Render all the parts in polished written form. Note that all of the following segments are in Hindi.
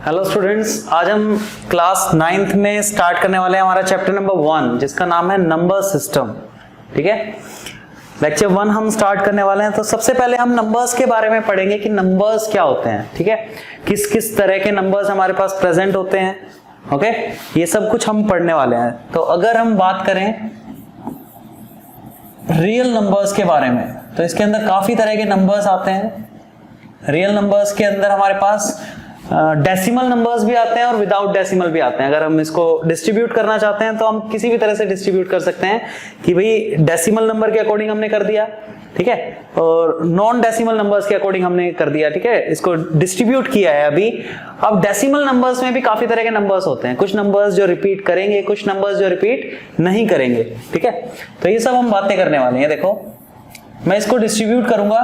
हेलो स्टूडेंट्स, आज हम क्लास 9th में स्टार्ट करने वाले हैं हमारा चैप्टर नंबर 1 जिसका नाम है नंबर सिस्टम। ठीक है, लेक्चर 1 हम स्टार्ट करने वाले हैं। तो सबसे पहले हम नंबर्स के बारे में पढ़ेंगे कि नंबर्स क्या होते हैं। ठीक है, किस किस तरह के नंबर्स हमारे पास प्रेजेंट होते हैं। ओके, ये सब कुछ हम पढ़ने वाले हैं। तो अगर हम बात करें रियल नंबर्स के बारे में तो इसके अंदर काफी तरह के नंबर्स आते हैं। रियल नंबर्स के अंदर हमारे पास डेसिमल नंबर्स भी आते हैं और विदाउट डेसिमल भी आते हैं। अगर हम इसको डिस्ट्रीब्यूट करना चाहते हैं तो हम किसी भी तरह से डिस्ट्रीब्यूट कर सकते हैं कि भाई डेसिमल नंबर के अकॉर्डिंग हमने कर दिया, ठीक है, और नॉन डेसिमल नंबर्स के अकॉर्डिंग हमने कर दिया। ठीक है, इसको डिस्ट्रीब्यूट किया है अभी। अब डेसिमल नंबर्स में भी काफी तरह के नंबर्स होते हैं, कुछ नंबर्स जो रिपीट करेंगे, कुछ नंबर्स जो रिपीट नहीं करेंगे। ठीक है, तो ये सब हम बातें करने वाले हैं। देखो, मैं इसको डिस्ट्रीब्यूट करूंगा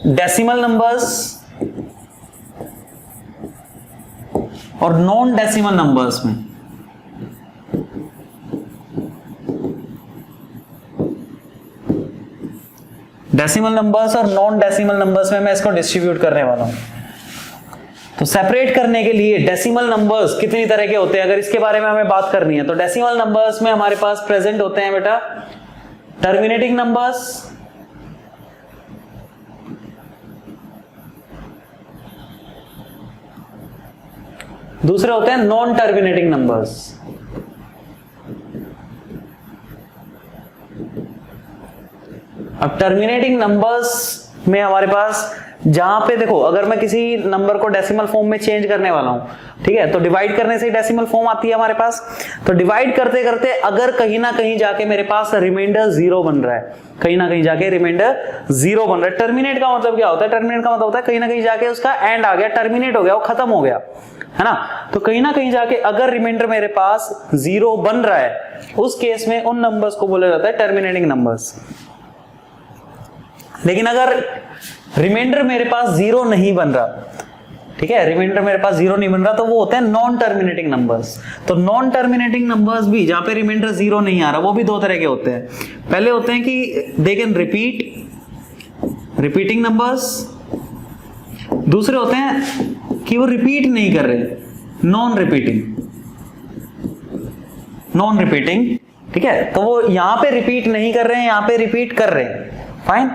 डेसिमल नंबर्स और नॉन डेसिमल नंबर्स में। डेसिमल नंबर्स और नॉन डेसिमल नंबर्स में मैं इसको डिस्ट्रीब्यूट करने वाला हूं। तो सेपरेट करने के लिए डेसिमल नंबर्स कितनी तरह के होते हैं, अगर इसके बारे में हमें बात करनी है तो डेसिमल नंबर्स में हमारे पास प्रेजेंट होते हैं बेटा टर्मिनेटिंग नंबर्स, दूसरे होते हैं नॉन टर्मिनेटिंग नंबर्स। अब टर्मिनेटिंग नंबर्स में हमारे पास जहां पे देखो, अगर मैं किसी नंबर को डेसिमल फॉर्म में चेंज करने वाला हूं, ठीक है, तो डिवाइड करने से डेसिमल फॉर्म आती है हमारे पास। तो डिवाइड करते करते अगर कहीं ना कहीं जाके मेरे पास रिमाइंडर 0 बन रहा है, कहीं ना कहीं जाके रिमाइंडर 0 बन रहा है। टर्मिनेट का मतलब क्या होता है? टर्मिनेट का मतलब होता है कहीं ना कहीं जाके उसका एंड आ गया, टर्मिनेट हो गया, वो खत्म हो गया, है ना। तो कहीं ना कहीं जाके अगर रिमाइंडर मेरे पास 0 बन रहा है, उस केस में उन नंबर्स को बोला जाता है टर्मिनेटिंग नंबर्स। लेकिन अगर रिमाइंडर मेरे पास 0 नहीं बन रहा, ठीक है, रिमाइंडर मेरे पास 0 नहीं बन रहा, तो वो होते हैं नॉन टर्मिनेटिंग नंबर्स। तो नॉन टर्मिनेटिंग नंबर्स भी जहां पे रिमाइंडर 0 नहीं आ रहा, वो भी दो तरह के होते हैं। पहले होते हैं कि दे कैन रिपीटिंग नंबर्स। दूसरे होते हैं कि वो रिपीट नहीं कर रहे, नॉन रिपीटिंग। ठीक है, तो वो यहां पे रिपीट नहीं कर रहे हैं, यहां पे रिपीट कर रहे हैं, फाइन।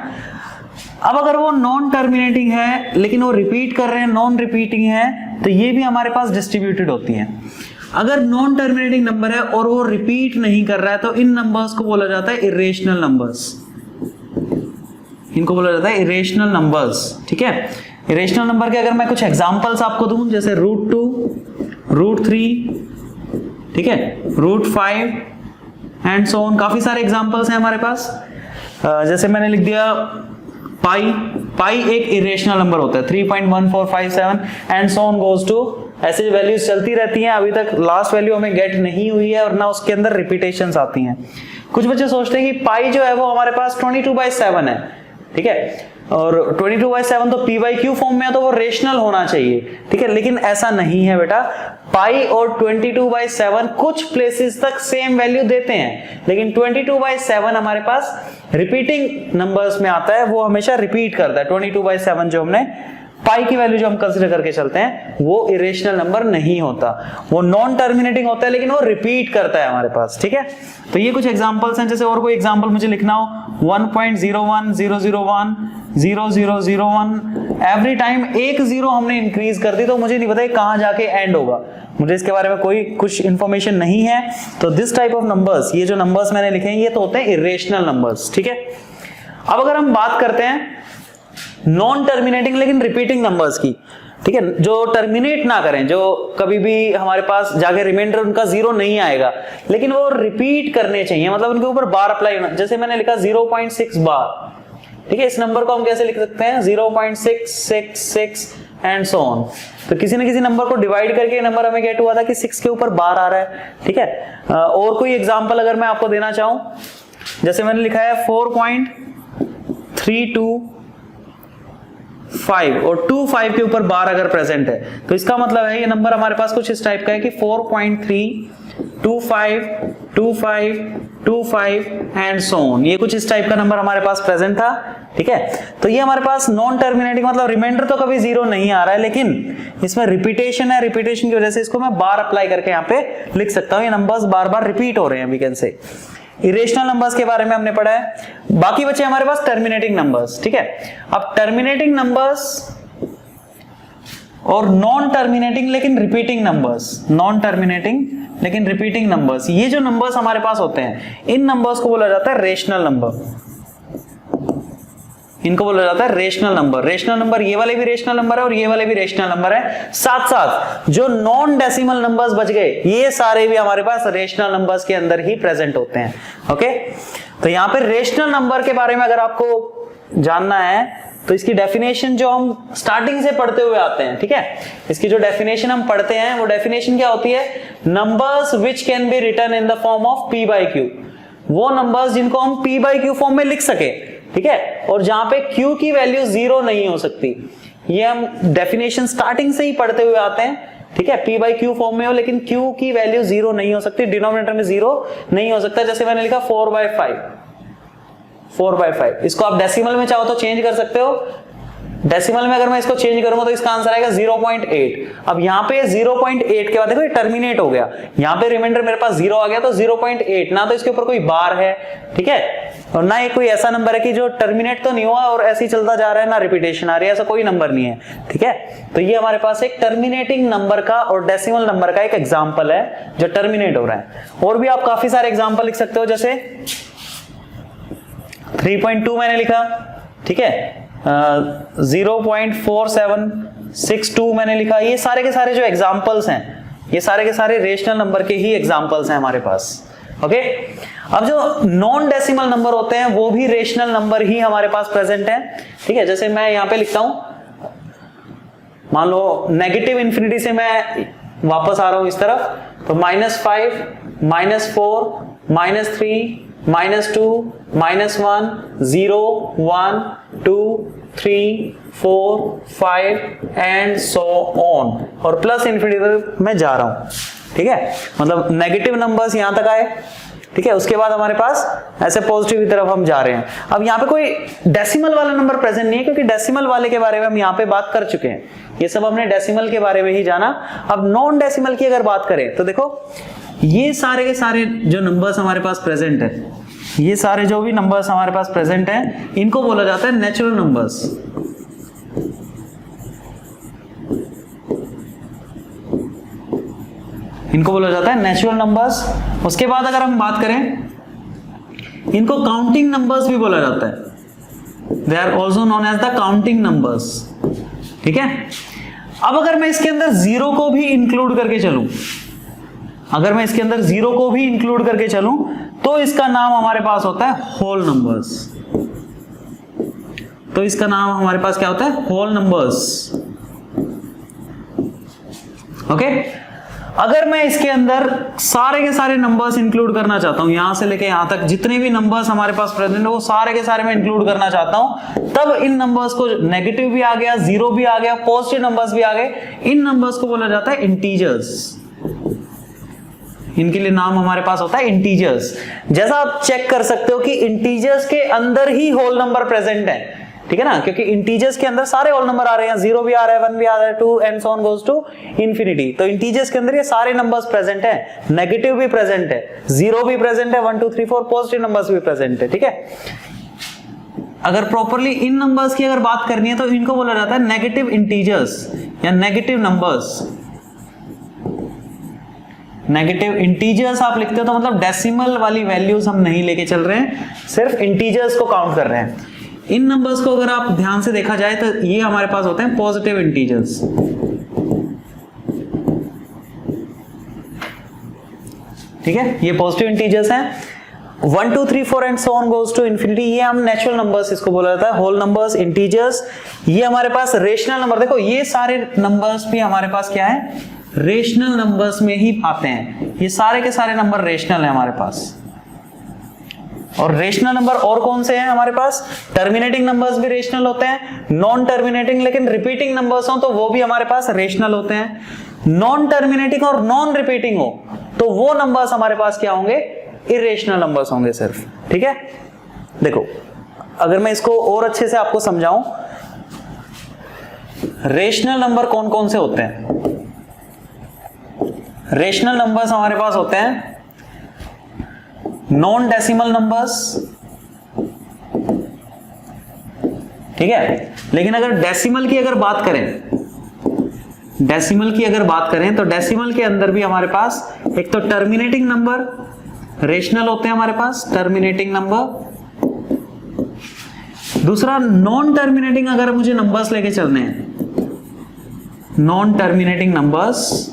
अब अगर वो नॉन टर्मिनेटिंग है लेकिन वो रिपीट कर रहे हैं, नॉन रिपीटिंग है, तो ये भी हमारे पास डिस्ट्रीब्यूटेड होती है। अगर नॉन टर्मिनेटिंग नंबर है और वो रिपीट नहीं कर रहा है तो इन नंबर्स को बोला जाता है इरेशनल नंबर्स। इनको बोला जाता है इरेशनल नंबर्स। ठीक है, इरेशनल नंबर के अगर मैं कुछ एग्जांपल्स आपको दूं, जैसे √2, √3, ठीक है, √5 एंड सो ऑन, काफी सारे एग्जांपल्स हैं हमारे पास। जैसे मैंने लिख दिया पाई एक इरेशनल नंबर होता है, 3.1457 and so on goes to, ऐसे वैल्यूज चलती रहती हैं। अभी तक लास्ट वैल्यू हमें गेट नहीं हुई है और ना उसके अंदर रिपीटेशंस आती हैं। कुछ बच्चे सोचते हैं कि पाई जो है वो हमारे पास 22/7 है, ठीक है, और 22/7 तो p/q फॉर्म में है, तो वो रेशनल होना चाहिए, ठीक है, लेकिन ऐसा नहीं है बेटा। पाई और 22/7 कुछ प्लेसेस तक सेम वैल्यू देते हैं, लेकिन 22/7 हमारे पास रिपीटिंग नंबर्स में आता है, वो हमेशा रिपीट करता है। 22/7 जो हमने पाई की वैल्यू जो हम कंसीडर करके चलते हैं, वो इरेशनल नंबर नहीं होता, वो नॉन टर्मिनेटिंग होता है, लेकिन वो रिपीट करता है हमारे पास। ठीक है, तो ये कुछ एग्जांपल्स हैं। जैसे और कोई एग्जांपल मुझे लिखना हो, 1.01001 0001, एवरी टाइम एक 0 हमने इंक्रीज कर दी, तो मुझे नहीं पता कहां जाके एंड होगा, मुझे इसके बारे में कोई कुछ इंफॉर्मेशन नहीं है। तो दिस टाइप ऑफ नंबर्स, ये जो नंबर्स मैंने लिखे हैं, ये तो होते हैं इरेशनल नंबर्स। ठीक है, अब अगर हम बात करते हैं नॉन टर्मिनेटिंग लेकिन रिपीटिंग नंबर्स की, ठीक है, जो टर्मिनेट ना करें, जो कभी भी हमारे पास जाके रिमाइंडर उनका 0 नहीं आएगा, लेकिन वो रिपीट करने चाहिए, मतलब उनके ऊपर बार अप्लाई होना। जैसे मैंने लिखा 0.6 बार, ठीक है, इस नंबर को हम कैसे लिख सकते हैं? 0.666 एंड सो ऑन। तो किसी न किसी नंबर को डिवाइड करके नंबर हमें गेट हुआ था कि 6 के ऊपर बार आ रहा है। ठीक है, और कोई एग्जांपल अगर मैं आपको देना चाहूं, जैसे मैंने लिखा है 4.325 और 25 के ऊपर बार अगर प्रेजेंट है, तो इसका मतलब है ये नंबर हमारे पास कुछ इस टाइप का है कि 4.3 2 5 2 5 2 5 एंड सो ऑन। ये कुछ इस टाइप का नंबर हमारे पास प्रेजेंट था, ठीक है। तो ये हमारे पास नॉन टर्मिनेटिंग मतलब रिमाइंडर तो कभी जीरो नहीं आ रहा है, लेकिन इसमें रिपीटेशन है, रिपीटेशन की वजह से इसको मैं बार अप्लाई करके यहाँ पे लिख सकता हूँ। ये नंबर्स बार बार रिपीट हो रहे हैं, we can say. Irrational numbers के बारे में हमने पढ़ा है, बाकी बचे हमारे पास टर्मिनेटिंग नंबर्स, ठीक है। अब टर्मिनेटिंग नंबर्स और नॉन टर्मिनेटिंग लेकिन रिपीटिंग नंबर्स, नॉन टर्मिनेटिंग लेकिन रिपीटिंग नंबर्स, ये जो नंबर्स हमारे पास होते हैं इन नंबर्स को बोला जाता है रेशनल नंबर। इनको बोला जाता है रेशनल नंबर। रेशनल नंबर ये वाले भी रेशनल नंबर है और ये वाले भी रेशनल नंबर है। साथ साथ जो नॉन डेसिमल नंबर्स बच गए ये सारे भी हमारे पास रेशनल नंबर्स के अंदर ही प्रेजेंट होते हैं। ओके, तो यहां पे रेशनल नंबर के बारे में अगर आपको जानना है तो इसकी डेफिनेशन जो हम स्टार्टिंग से पढ़ते हुए आते हैं, ठीक है, इसकी जो डेफिनेशन हम पढ़ते हैं वो डेफिनेशन क्या होती है? Numbers which can be written in the form of p by q। वो नंबर्स जिनको हम p by q फॉर्म में लिख सके, ठीक है, और जहां पे q की वैल्यू जीरो नहीं हो सकती। ये हम डेफिनेशन स्टार्टिंग से ही पढ़ते हुए आते हैं, ठीक है। p by q फॉर्म में हो लेकिन q की वैल्यू जीरो नहीं हो सकती, डिनोमिनेटर में जीरो नहीं हो सकता। जैसे मैंने लिखा 4/5, इसको आप डेसिमल में चाहो तो चेंज कर सकते हो। डेसिमल में अगर मैं इसको चेंज करूंगा तो इसका आंसर आएगा 0.8। अब यहाँ पे 0.8 के बाद देखो ये टर्मिनेट हो गया, यहाँ पे रिमाइंडर मेरे पास 0 आ गया, तो 0.8 ना तो इसके ऊपर कोई बार है, ठीक है, और ना ये कोई ऐसा नंबर है कि जो टर्मिनेट तो नहीं हुआ और ऐसे ही चलता जा रहा है, ना रिपीटेशन आ रही है, ऐसा कोई नंबर नहीं है, ठीक है। तो ये हमारे पास एक टर्मिनेटिंग नंबर का और डेसिमल नंबर का एक एग्जाम्पल है जो टर्मिनेट हो रहा है। और भी आप काफी सारे एग्जाम्पल लिख सकते हो, जैसे 3.2 मैंने लिखा, ठीक है, 0.4762 मैंने लिखा। ये सारे के सारे जो एग्जाम्पल्स हैं ये सारे के सारे रेशनल नंबर के ही एग्जाम्पल्स हैं हमारे पास। ओके, अब जो नॉन डेसिमल नंबर होते हैं वो भी रेशनल नंबर ही हमारे पास प्रेजेंट है, ठीक है। जैसे मैं यहां पे लिखता हूं, मान लो नेगेटिव इंफिनिटी से मैं वापस आ रहा हूं इस तरफ, तो -5 -4 -3 -2 -1 0 1 2 3 4 5 एंड सो ऑन, और प्लस इन्फिनिटी तक मैं जा रहा हूं, ठीक है। मतलब नेगेटिव नंबर्स यहां तक आए, ठीक है, उसके बाद हमारे पास ऐसे पॉजिटिव की तरफ हम जा रहे हैं। अब यहाँ पे कोई डेसिमल वाला नंबर प्रेजेंट नहीं है, क्योंकि डेसिमल वाले के बारे में हम यहाँ पे बात कर चुके हैं। ये सब हमने डेसिमल के बारे में ही जाना। अब नॉन डेसिमल की अगर बात करें तो देखो ये सारे के सारे जो नंबर्स हमारे पास प्रेजेंट है, ये सारे जो भी नंबर्स हमारे पास प्रेजेंट हैं इनको बोला जाता है नेचुरल नंबर्स। इनको बोला जाता है नेचुरल नंबर्स। उसके बाद अगर हम बात करें, इनको काउंटिंग नंबर्स भी बोला जाता है। They are also known as the counting numbers, ठीक है। अब अगर मैं इसके अंदर जीरो को भी इंक्लूड करके चलूं, अगर मैं इसके अंदर जीरो को भी इंक्लूड करके चलूं तो इसका नाम हमारे पास होता है होल नंबर्स। तो इसका नाम हमारे पास क्या होता है? Whole numbers. ओके, अगर मैं इसके अंदर सारे के सारे नंबर्स इंक्लूड करना चाहता हूं, यहां से लेके यहां तक जितने भी नंबर्स हमारे पास प्रेजेंट है वो सारे के सारे मैं इंक्लूड करना चाहता हूं, तब इन नंबर्स को, नेगेटिव भी आ गया, जीरो भी आ गया, पॉजिटिव नंबर्स भी आ गए, इन नंबर्स को बोला जाता है इंटीजर्स। इनके लिए नाम हमारे पास होता है इंटीजर्स। जैसा आप चेक कर सकते हो कि इंटीजर्स के अंदर ही होल नंबर प्रेजेंट है, ठीक है ना, क्योंकि इंटीजर्स के अंदर सारे होल नंबर आ रहे हैं, जीरो भी आ रहा है, 1 भी आ रहा है, 2 and so on goes to infinity. तो इंटीजर्स के अंदर ये सारे नंबर्स प्रेजेंट है, नेगेटिव भी प्रेजेंट है, जीरो भी प्रेजेंट है, 1 2 3 4 पॉजिटिव नंबर्स भी प्रेजेंट है, ठीक है। अगर प्रॉपरली इन नंबर्स की अगर बात करनी है तो इनको बोला जाता है नेगेटिव इंटीजर्स या नेगेटिव नंबर्स। नेगेटिव इंटीजर्स आप लिखते हो तो मतलब डेसिमल वाली वैल्यूज हम नहीं लेके चल रहे हैं, सिर्फ इंटीजर्स को काउंट कर रहे हैं। इन नंबर्स को अगर आप ध्यान से देखा जाए तो ये हमारे पास होते हैं पॉजिटिव इंटीजर्स, ठीक है, ये पॉजिटिव इंटीजर्स हैं। 1 2 3 4 and so on goes to infinity, ये हम नेचुरल नंबर्स इसको बोला जाता है, होल नंबर्स, इंटीजर्स। ये हमारे पास रेशनल नंबर, देखो ये सारे नंबर्स भी हमारे पास क्या है? रेशनल नंबर्स में ही आते हैं। ये सारे के सारे नंबर रेशनल है हमारे पास। और रेशनल नंबर और कौन से हैं हमारे पास? टर्मिनेटिंग नंबर्स भी रेशनल होते हैं, नॉन टर्मिनेटिंग लेकिन रिपीटिंग नंबर्स हो तो वो भी हमारे पास रेशनल होते हैं। नॉन टर्मिनेटिंग और नॉन रिपीटिंग हो तो वो नंबर्स हमारे पास क्या होंगे, इरेशनल नंबर्स होंगे सिर्फ। ठीक है, देखो अगर मैं इसको और अच्छे से आपको समझाऊं, रेशनल नंबर कौन कौन से होते हैं? रेशनल नंबर्स हमारे पास होते हैं नॉन डेसिमल नंबर्स, ठीक है। लेकिन अगर डेसिमल की अगर बात करें तो डेसिमल के अंदर भी हमारे पास एक तो टर्मिनेटिंग नंबर रेशनल होते हैं हमारे पास, टर्मिनेटिंग नंबर। दूसरा नॉन टर्मिनेटिंग, अगर मुझे नंबर्स लेके चलने हैं, नॉन टर्मिनेटिंग नंबर्स,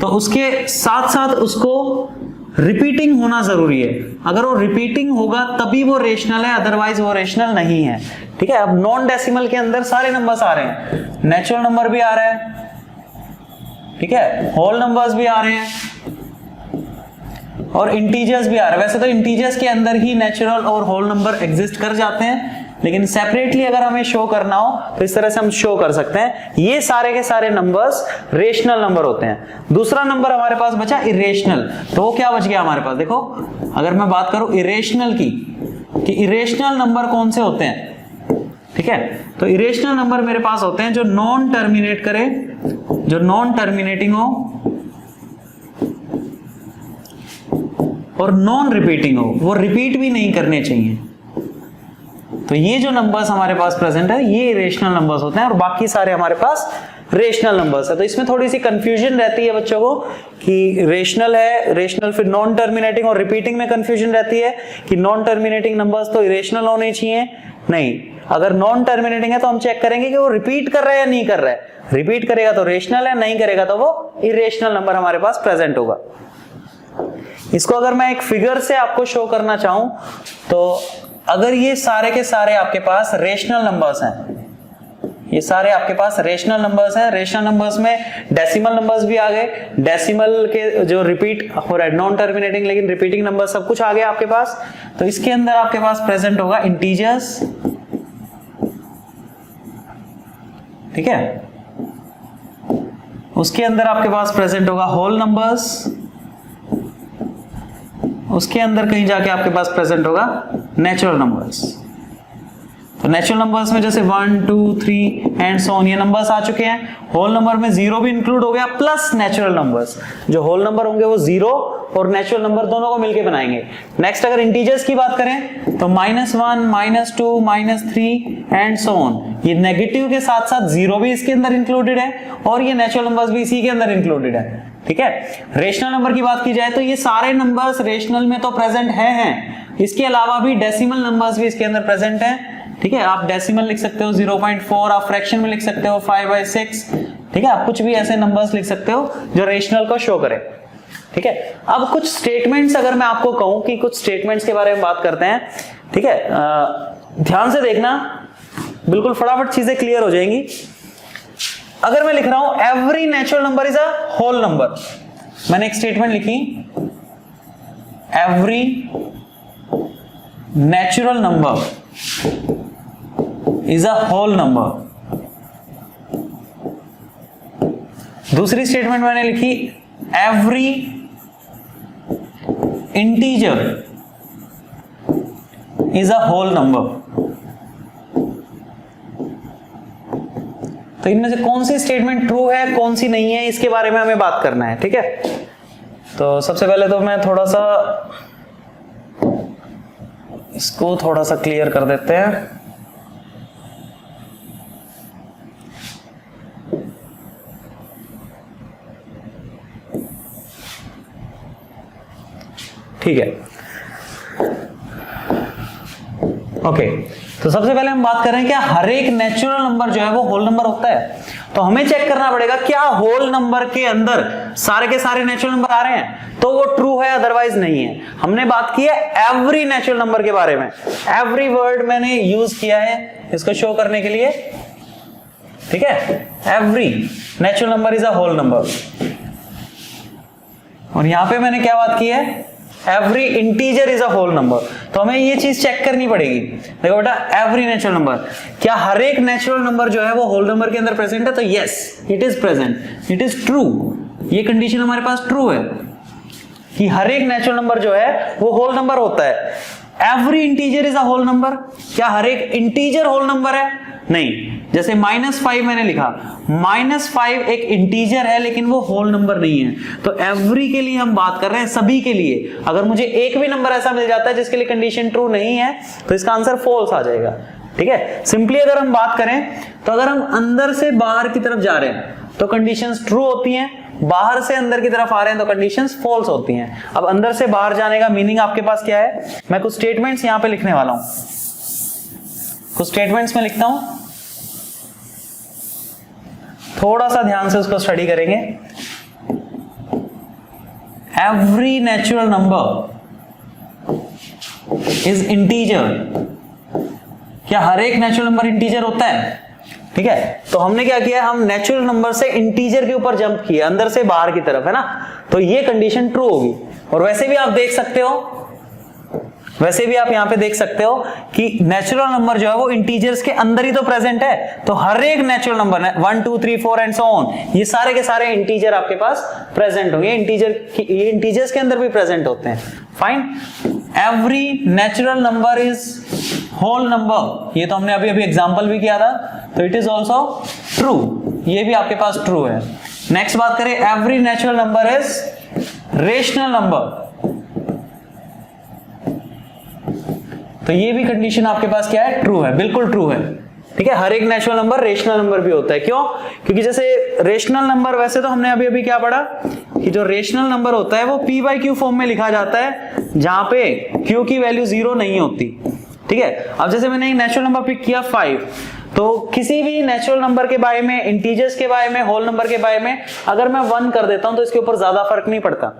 तो उसके साथ साथ उसको रिपीटिंग होना जरूरी है। अगर वो रिपीटिंग होगा तभी वो रेशनल है, अदरवाइज वो रेशनल नहीं है। ठीक है, अब नॉन डेसिमल के अंदर सारे नंबर्स आ रहे हैं, नेचुरल नंबर भी आ रहा है, ठीक है, होल नंबर्स भी आ रहे हैं और इंटीजर्स भी आ रहे हैं। वैसे तो इंटीजर्स के अंदर ही नेचुरल और होल नंबर एग्जिस्ट कर जाते हैं, लेकिन सेपरेटली अगर हमें शो करना हो तो इस तरह से हम शो कर सकते हैं। ये सारे के सारे नंबर्स रेशनल नंबर होते हैं। दूसरा नंबर हमारे पास बचा इरेशनल, तो वो क्या बच गया हमारे पास? देखो अगर मैं बात करूं इरेशनल की, कि इरेशनल नंबर कौन से होते हैं, ठीक है, तो इरेशनल नंबर मेरे पास होते हैं जो नॉन टर्मिनेट करे, जो नॉन टर्मिनेटिंग हो और नॉन रिपीटिंग हो, वो रिपीट भी नहीं करने चाहिए। तो ये जो नंबर्स हमारे पास प्रेजेंट है ये इरेशनल नंबर्स होते हैं और बाकी सारे हमारे पास रेशनल नंबर्स है। तो इसमें थोड़ी सी कंफ्यूजन रहती है बच्चों को कि रेशनल है, रेशनल फिर नॉन टर्मिनेटिंग और रिपीटिंग में कंफ्यूजन रहती है कि नॉन टर्मिनेटिंग नंबर्स तो इरेशनल होने चाहिए। नहीं, अगर नॉन टर्मिनेटिंग है तो हम चेक करेंगे कि वो रिपीट कर रहा है या नहीं कर रहा है। रिपीट करेगा तो रेशनल है, नहीं करेगा तो वो इरेशनल नंबर हमारे पास प्रेजेंट होगा। इसको अगर मैं एक फिगर से आपको शो करना चाहूं तो अगर ये सारे के सारे आपके पास रेशनल नंबर्स हैं, ये सारे आपके पास रेशनल नंबर्स हैं, रेशनल नंबर्स में डेसिमल नंबर्स भी आ गए, डेसिमल के जो रिपीट हो रहा है नॉन टर्मिनेटिंग लेकिन रिपीटिंग नंबर सब कुछ आ गया आपके पास। तो इसके अंदर आपके पास प्रेजेंट होगा इंटीजर्स, ठीक है, उसके अंदर आपके पास प्रेजेंट होगा होल नंबर्स, उसके अंदर कहीं जाके आपके पास प्रेजेंट होगा नेचुरल नंबर्स। तो नेचुरल नंबर्स में जैसे 1 2 3 एंड सो ऑन ये नंबर्स आ चुके हैं। होल नंबर में जीरो भी इंक्लूड हो गया प्लस नेचुरल नंबर्स। जो होल नंबर होंगे वो जीरो और नेचुरल नंबर दोनों को मिलके बनाएंगे। नेक्स्ट अगर इंटीजर्स की बात करें तो -1 -2 -3 एंड सो ऑन, ये नेगेटिव के साथ साथ जीरो भी इसके अंदर इंक्लूडेड है और ये नेचुरल नंबर्स भी इसी के अंदर इंक्लूडेड है। ठीक है, रेशनल नंबर की बात की जाए तो ये सारे नंबर्स रेशनल में तो प्रेजेंट हैं, इसके अलावा भी डेसिमल नंबर्स भी इसके अंदर प्रेजेंट हैं। ठीक है, आप डेसिमल लिख सकते हो 0.4, आप फ्रैक्शन में लिख सकते हो 5/6, ठीक है, आप कुछ भी ऐसे नंबर्स लिख सकते हो जो रेशनल को शो करे। ठीक है, अब कुछ स्टेटमेंट्स अगर मैं आपको कहूं कि कुछ स्टेटमेंट्स के बारे में बात करते हैं, ठीक है, ध्यान से देखना, बिल्कुल फटाफट चीजें क्लियर हो जाएंगी। अगर मैं लिख रहा हूं every natural number is a whole number, मैंने एक स्टेटमेंट लिखी every natural number is a whole number. दूसरी स्टेटमेंट मैंने लिखी every integer is a whole number. तो इनमें से कौन सी स्टेटमेंट ट्रू है कौन सी नहीं है इसके बारे में हमें बात करना है। ठीक है, तो सबसे पहले तो मैं थोड़ा सा इसको थोड़ा सा क्लियर कर देते हैं। ठीक है, ओके, तो सबसे पहले हम बात कर रहे हैं क्या हर एक नेचुरल नंबर जो है वो होल नंबर होता है। तो हमें चेक करना पड़ेगा क्या होल नंबर के अंदर सारे के सारे नेचुरल नंबर आ रहे हैं, तो वो ट्रू है, अदरवाइज नहीं है। हमने बात की है एवरी नेचुरल नंबर के बारे में, एवरी वर्ड मैंने यूज किया है इसको शो करने के लिए। ठीक है, every natural number is a whole number. और यहां पे मैंने क्या बात की है, every integer is a whole number. तो हमें ये चीज चेक करनी पड़ेगी। देखो बेटा, एवरी नेचुरल नंबर, क्या हर एक नेचुरल नंबर जो है वो होल नंबर के अंदर प्रेजेंट है? तो yes, it is present, it is true, ये कंडीशन हमारे पास ट्रू है कि हर एक नेचुरल नंबर जो है वो होल नंबर होता है। Every integer is a whole number, क्या हर एक इंटीजर होल नंबर है? नहीं। जैसे -5 मैंने लिखा, -5 एक इंटीजर है लेकिन वो होल नंबर नहीं है। तो एवरी के लिए हम बात कर रहे हैं, सभी के लिए। अगर मुझे एक भी नंबर ऐसा मिल जाता है जिसके लिए कंडीशन ट्रू नहीं है तो इसका आंसर फॉल्स आ जाएगा। ठीक है, सिंपली अगर हम बात करें तो अगर हम अंदर से बाहर की तरफ जा रहे हैं तो कंडीशंस ट्रू होती हैं, बाहर से अंदर की तरफ आ रहे हैं तो कंडीशंस फॉल्स होती हैं। अब अंदर से बाहर जाने का मीनिंग आपके पास क्या है? मैं कुछ स्टेटमेंट्स यहां पे लिखने वाला हूं, कुछ स्टेटमेंट्स में लिखता हूं, थोड़ा सा ध्यान से उसको स्टडी करेंगे। Every natural number is integer, क्या हर एक नेचुरल नंबर इंटीजर होता है? ठीक है, तो हमने क्या किया, हम नेचुरल नंबर से इंटीजर के ऊपर जंप किया, अंदर से बाहर की तरफ, है ना। तो ये कंडीशन ट्रू होगी। और वैसे भी आप देख सकते हो, वैसे भी आप यहां पे देख सकते हो कि नेचुरल नंबर जो है वो इंटीजर्स के अंदर ही तो प्रेजेंट है। तो हर एक natural number 1 2 3 4 and so on, ये सारे के सारे इंटीजर आपके पास प्रेजेंट होंगे। ये इंटीजर्स के अंदर भी प्रेजेंट होते हैं। Fine, every natural number is whole number, ये तो हमने अभी अभी एग्जांपल भी किया था, तो इट इज ऑल्सो ट्रू, ये भी आपके पास ट्रू है। नेक्स्ट बात करें, every natural number is rational number, तो ये भी कंडीशन आपके पास क्या है? ट्रू है, बिल्कुल ट्रू है। ठीक है, हर एक नेचुरल नंबर रेशनल नंबर भी होता है। क्यों? क्योंकि जैसे रेशनल नंबर, वैसे तो हमने अभी अभी क्या पढ़ा कि जो रेशनल नंबर होता है वो p/q फॉर्म में लिखा जाता है जहां पे q की वैल्यू 0 नहीं होती। ठीक है, अब जैसे मैंने एक नेचुरल नंबर पिक किया 5, तो किसी भी नेचुरल नंबर के बारे में, इंटीजर्स के बारे में, होल नंबर के बारे में अगर मैं 1 कर देता हूं तो इसके ऊपर ज्यादा फर्क नहीं पड़ता।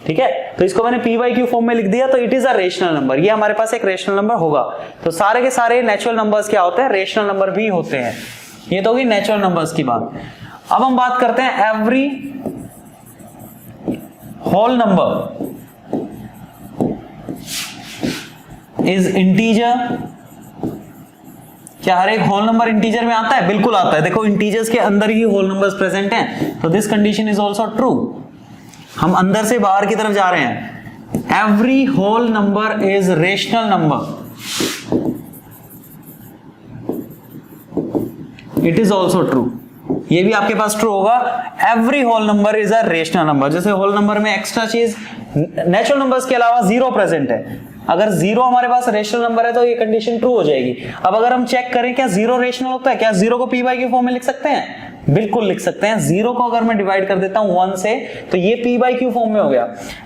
ठीक है, तो इसको मैंने p/q फॉर्म में लिख दिया, तो it is a rational number, ये हमारे पास एक रेशनल नंबर होगा। तो सारे के सारे नेचुरल नंबर्स क्या होते हैं? रेशनल नंबर भी होते हैं। ये तो होगी नेचुरल नंबर्स की बात। अब हम बात करते हैं every whole number is integer, क्या हर एक होल नंबर इंटीजर में आता है? बिल्कुल आता है। देखो इंटीजर्स के अंदर ही होल नंबर्स प्रेजेंट हैं, तो this condition is also true. हम अंदर से बाहर की तरफ जा रहे हैं। Every whole number is rational number, it is also true, ये भी आपके पास ट्रू होगा। Every whole number is a rational number, जैसे होल नंबर में एक्स्ट्रा चीज नेचुरल नंबर्स के अलावा 0 प्रेजेंट है। अगर 0 हमारे पास रेशनल नंबर है तो ये कंडीशन ट्रू हो जाएगी। अब अगर हम चेक करें क्या 0 रेशनल होता है, क्या 0 को p/q फॉर्म में लिख सकते हैं? बिल्कुल लिख सकते हैं। 0 को अगर मैं डिवाइड कर देता हूं 1 से तो ये p/q फॉर्म में हो गया।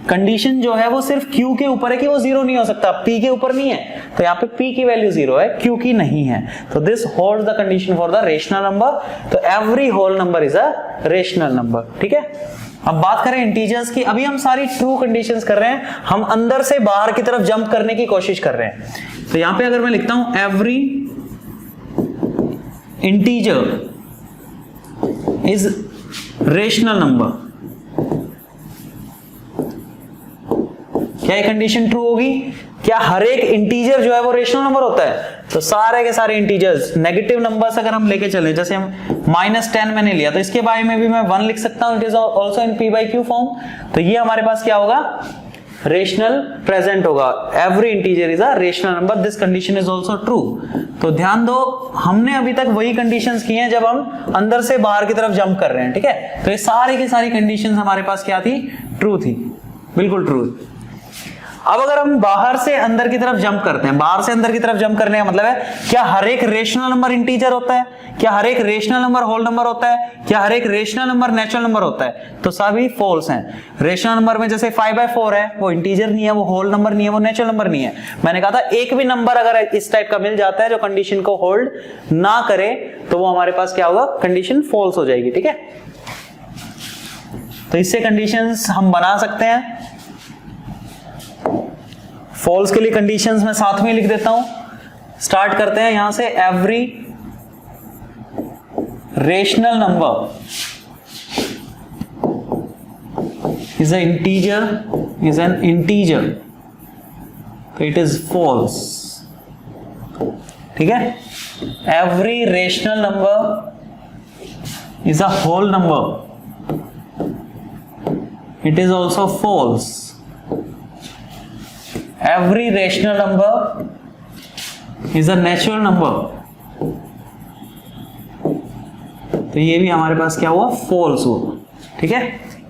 कंडीशन जो है वो सिर्फ q के ऊपर है कि वो 0 नहीं हो सकता, p के ऊपर नहीं है। तो यहाँ पे p की वैल्यू 0 है, q की नहीं है। तो this holds the condition for the rational number. तो every whole number is a rational number. ठीक है, अब बात करें इंटीजर्स की। अभी हम सारी ट्रू कंडीशंस कर रहे हैं, हम अंदर से बाहर की तरफ जंप करने की कोशिश कर रहे हैं। तो यहां पे अगर मैं लिखता हूं every integer is rational number, क्या ये कंडीशन ट्रू होगी? क्या हर एक इंटीजर जो है वो रेशनल नंबर होता है? तो सारे के सारे इंटीजर्स, नेगेटिव नंबर्स अगर हम लेके चले, जैसे हम -10 मैंने लिया तो इसके बारे में भी मैं 1 लिख सकता हूं, it is also in p/q form. तो ये हमारे पास क्या होगा? रेशनल प्रेजेंट होगा। Every integer is a rational number, this condition is also true. तो ध्यान दो, हमने अभी तक वही कंडीशंस की हैं जब हम अंदर से बाहर की तरफ जंप कर रहे हैं। ठीक है, तो ये सारी की सारी कंडीशंस हमारे पास क्या थी? ट्रू थी, बिल्कुल ट्रू। अब अगर हम बाहर से अंदर की तरफ जंप करते हैं, बाहर से अंदर की तरफ जंप करने का मतलब है क्या हर एक रेशनल नंबर इंटीजर होता है? क्या हर एक रेशनल नंबर होल नंबर होता है? क्या हर एक रेशनल नंबर नेचुरल नंबर होता है? तो सभी फॉल्स हैं। रेशनल नंबर में जैसे 5/4 है, वो इंटीजर नहीं है, वो होल नंबर नहीं है, वो नेचुरल नंबर नहीं है। मैंने कहा था एक भी नंबर अगर इस टाइप का मिल जाता है जो कंडीशन को होल्ड ना करे तो वो हमारे पास क्या होगा? कंडीशन फॉल्स हो जाएगी। ठीक है, तो इससे कंडीशंस हम बना सकते हैं। फॉल्स के लिए कंडीशंस मैं साथ में लिख देता हूं। स्टार्ट करते हैं यहां से। Every rational number is an integer, तो इट इज फॉल्स। ठीक है, every rational number is a whole number, it is also false. Every rational number is a natural number. तो ये भी हमारे पास क्या हुआ, false हुआ. ठीक है,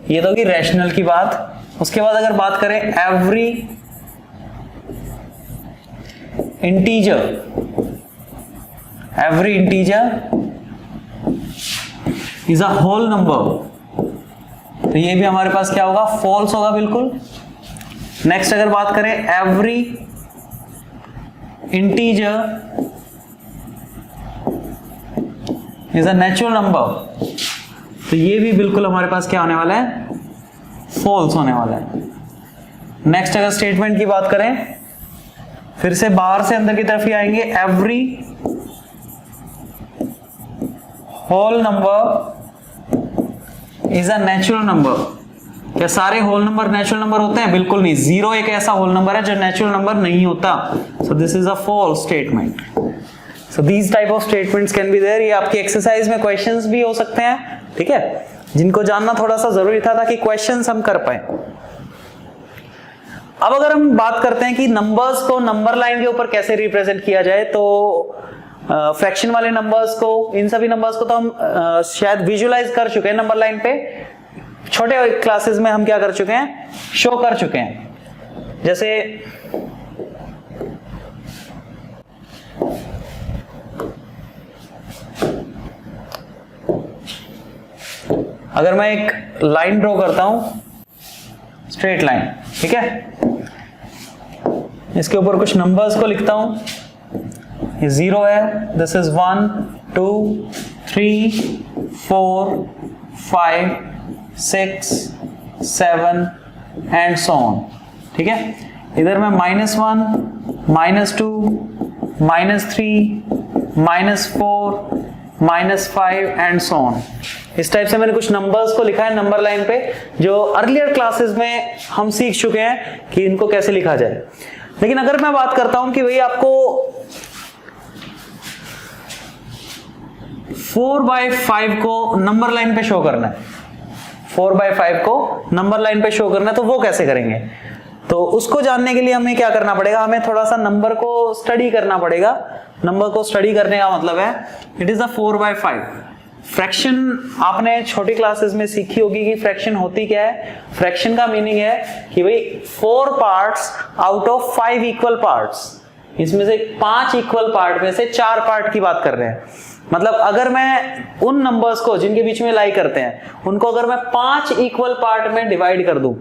ये तो होगी रैशनल की बात. उसके बाद अगर बात करें every integer is a whole number. तो ये भी हमारे पास क्या होगा, फॉल्स होगा बिल्कुल. नेक्स्ट अगर बात करें every integer is a natural number. तो ये भी बिल्कुल हमारे पास क्या होने वाला है, फॉल्स होने वाला है. नेक्स्ट अगर स्टेटमेंट की बात करें, फिर से बाहर से अंदर की तरफ ही आएंगे. Every whole number is a natural number. क्या सारे होल नंबर नेचुरल नंबर होते हैं? बिल्कुल नहीं. जीरो एक ऐसा होल नंबर है जो नेचुरल नंबर नहीं होता. So this is a false statement. So these type of statements can be there. ये आपकी एक्सरसाइज में क्वेश्चंस भी हो सकते हैं. ठीक है, जिनको जानना थोड़ा सा जरूरी था ताकि क्वेश्चंस हम कर पाए. अब अगर हम बात करते हैं कि नंबर्स को नंबर लाइन के ऊपर कैसे रिप्रेजेंट किया जाए, तो फ्रैक्शन वाले नंबर्स को, इन सभी नंबर्स को तो हम शायद विजुअलाइज कर चुके हैं नंबर लाइन पे. छोटे क्लासेस में हम क्या कर चुके हैं, शो कर चुके हैं. जैसे अगर मैं एक लाइन ड्रॉ करता हूं, स्ट्रेट लाइन. ठीक है, इसके ऊपर कुछ नंबर्स को लिखता हूं. ये 0 है, this is 1 2 3 4 5 6 7 and so on. ठीक है, इधर मैं -1 -2 -3 -4 -5 एंड सो ऑन. इस टाइप से मैंने कुछ नंबर्स को लिखा है नंबर लाइन पे, जो अर्लियर क्लासेस में हम सीख चुके हैं कि इनको कैसे लिखा जाए. लेकिन अगर मैं बात करता हूं कि भाई आपको 4/5 को नंबर लाइन पे शो करना है, 4/5 को नंबर लाइन पे शो करना है, तो वो कैसे करेंगे? तो उसको जानने के लिए हमें क्या करना पड़ेगा, हमें थोड़ा सा नंबर को स्टडी करना पड़ेगा. नंबर को स्टडी करने का मतलब है, इट इज अ 4/5. फ्रैक्शन आपने छोटी क्लासेस में सीखी होगी कि फ्रैक्शन होती क्या है. फ्रैक्शन का मीनिंग है कि भाई 4 parts out of 5 equal parts. इसमें से 5 इक्वल पार्ट में से 4 पार्ट की बात कर रहे हैं. मतलब अगर मैं उन नंबर्स को जिनके बीच में लाई करते हैं, उनको अगर मैं 5 इक्वल पार्ट में डिवाइड कर दूं,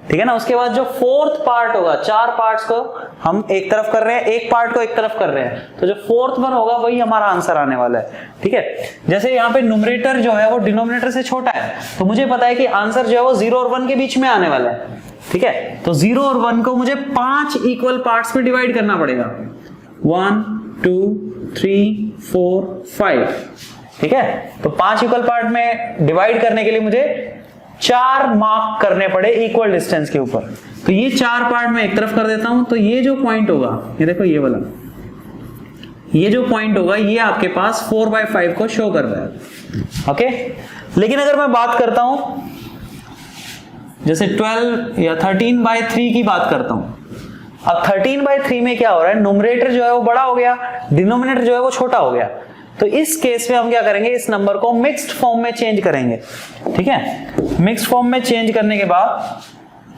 ठीक है ना, उसके बाद जो 4th पार्ट होगा, 4 पार्ट्स को हम एक तरफ कर रहे हैं, एक पार्ट को एक तरफ कर रहे हैं, तो जो 4th वन होगा वही हमारा आंसर आने वाला है. ठीक है, जैसे यहाँ पे न्यूमरेटर जो है वो डिनोमिनेटर से छोटा है, तो मुझे पता है कि आंसर जो है वो 0 और 1 के बीच में आने वाला है. ठीक है, तो 0 और 1 को मुझे 5 इक्वल पार्ट्स में डिवाइड करना पड़ेगा. 1 2 3 4 5. ठीक है, तो 5 इक्वल पार्ट में डिवाइड करने के लिए मुझे 4 मार्क करने पड़े इक्वल डिस्टेंस के ऊपर. तो ये 4 पार्ट में एक तरफ कर देता हूं, तो ये जो पॉइंट होगा, ये देखो ये वाला, ये जो पॉइंट होगा ये आपके पास 4/5 को शो कर रहा है. ओके, लेकिन अगर मैं बात करता हूं जैसे 12 या 13/3 की बात करता हूं, अब 13/3 में क्या हो रहा है, न्यूमरेटर जो है वो बड़ा हो गया, डिनोमिनेटर जो है वो छोटा हो गया. तो इस केस में हम क्या करेंगे, इस नंबर को मिक्स्ड फॉर्म में चेंज करेंगे. ठीक है, मिक्स्ड फॉर्म में चेंज करने के बाद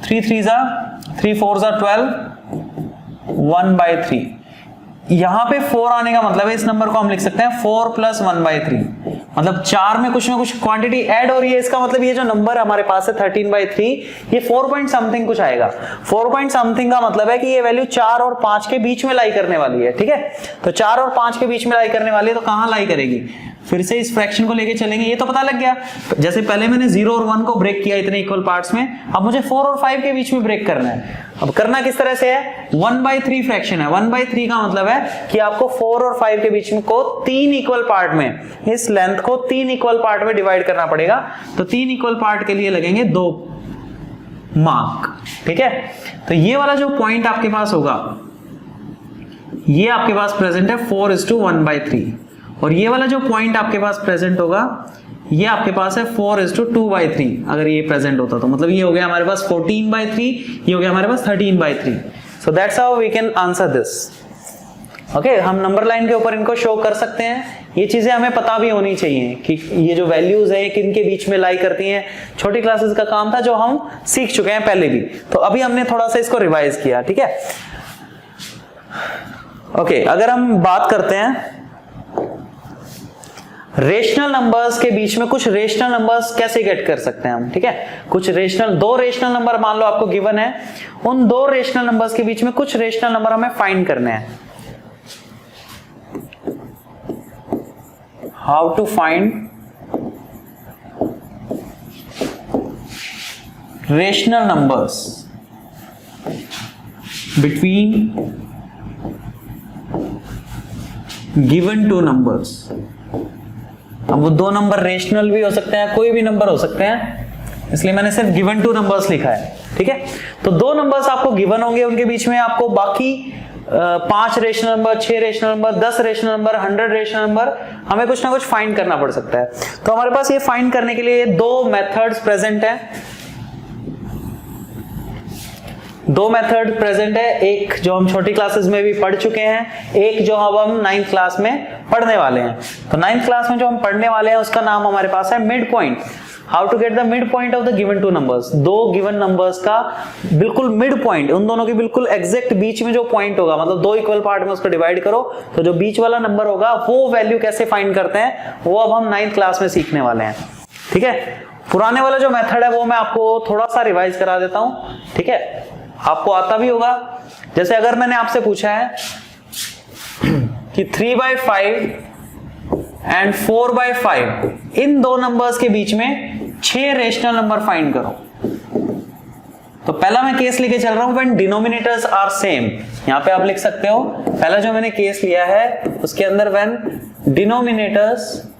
3 3 3 4 12 1/3. यहां पे 4 आने का मतलब है इस नंबर को हम लिख सकते हैं 4 + 1/3. मतलब 4 में कुछ ना कुछ क्वांटिटी ऐड हो रही है. इसका मतलब ये जो नंबर हमारे पास है 13/3, ये 4 पॉइंट समथिंग कुछ आएगा. 4 पॉइंट समथिंग का मतलब है कि ये वैल्यू 4 और 5 के बीच में लाई करने वाली है. ठीक है, तो 4 और 5 के बीच में लाई करने वाली है, तो कहां लाई करेगी, फिर से इस फ्रैक्शन को लेके चलेंगे. ये तो पता लग गया, जैसे पहले मैंने 0 और 1 को ब्रेक किया इतने इक्वल पार्ट्स में, अब मुझे 4 और 5 के बीच में ब्रेक करना है. अब करना किस तरह से है, 1/3 फ्रैक्शन है. 1/3 का मतलब है कि आपको 4 और 5 के बीच में को 3 इक्वल पार्ट में, इस लेंथ को 3 इक्वल पार्ट में डिवाइड करना पड़ेगा. तो 3 इक्वल पार्ट के लिए लगेंगे 2 मार्क. ठीक है, तो ये वाला जो पॉइंट आपके पास होगा, ये आपके पास प्रेजेंट है 4:1/3, और ये वाला जो पॉइंट आपके पास प्रेजेंट होगा ये आपके पास है 4:2/3 अगर ये प्रेजेंट होता तो मतलब ये हो गया हमारे पास 14/3, ये हो गया हमारे पास 13/3। So that's how we can answer this. Okay, हम नंबर लाइन के ऊपर इनको शो कर सकते हैं। ये चीजें हमें पता भी होनी चाहिए कि ये जो वैल्यूज है किन के बीच में लाई करती हैं। छोटी क्लासेस का काम था जो हम सीख चुके हैं पहले भी, तो अभी हमने थोड़ा सा इसको रिवाइज किया। ठीक है, ओके, अगर हम बात करते हैं रेशनल नंबर्स के बीच में, कुछ रेशनल नंबर्स कैसे गेट कर सकते हैं हम। ठीक है, कुछ रेशनल, दो रेशनल नंबर मान लो आपको गिवन है, उन दो रेशनल नंबर्स के बीच में कुछ रेशनल नंबर हमें फाइंड करने हैं। How to find rational numbers between given two numbers. अब वो दो नंबर रेशनल भी हो सकते हैं, कोई भी नंबर हो सकते हैं, इसलिए मैंने सिर्फ गिवन टू नंबर्स लिखा है। ठीक है, तो दो नंबर्स आपको गिवन होंगे, उनके बीच में आपको बाकी 5 rational number, 6 rational number, 10 rational number, 100 rational number, हमें कुछ ना कुछ फाइंड करना पड़ सकता है। तो हमारे पास ये फाइंड करने के लिए दो मेथड्स प्रेजेंट हैं। दो मेथड प्रेजेंट है, एक जो हम छोटी क्लासेस में भी पढ़ चुके हैं, एक जो अब हम 9th क्लास में पढ़ने वाले हैं। तो 9th क्लास में जो हम पढ़ने वाले हैं उसका नाम हमारे पास है mid point. How to get the mid point of the given two numbers. दो गिवन नंबर्स का बिल्कुल मिड पॉइंट, उन दोनों के बिल्कुल एग्जैक्ट बीच में जो पॉइंट होगा, मतलब दो इक्वल पार्ट में उसको डिवाइड करो तो जो बीच वाला नंबर होगा वो वैल्यू कैसे फाइंड करते हैं, वो अब हम 9th क्लास में सीखने वाले हैं। ठीक है, पुराने वाला जो मेथड है वो मैं आपको थोड़ा सा रिवाइज करा देता हूं। ठीक है, आपको आता भी होगा। जैसे अगर मैंने आपसे पूछा है कि 3/5 एंड 4/5 इन दो नंबर्स के बीच में 6 रेशनल नंबर फाइंड करो, तो पहला मैं केस लेके चल रहा हूं व्हेन डिनोमिनेटर्स आर सेम। यहां पे आप लिख सकते हो, पहला जो मैंने केस लिया है उसके अंदर व्हेन डिनोमिनेटर्स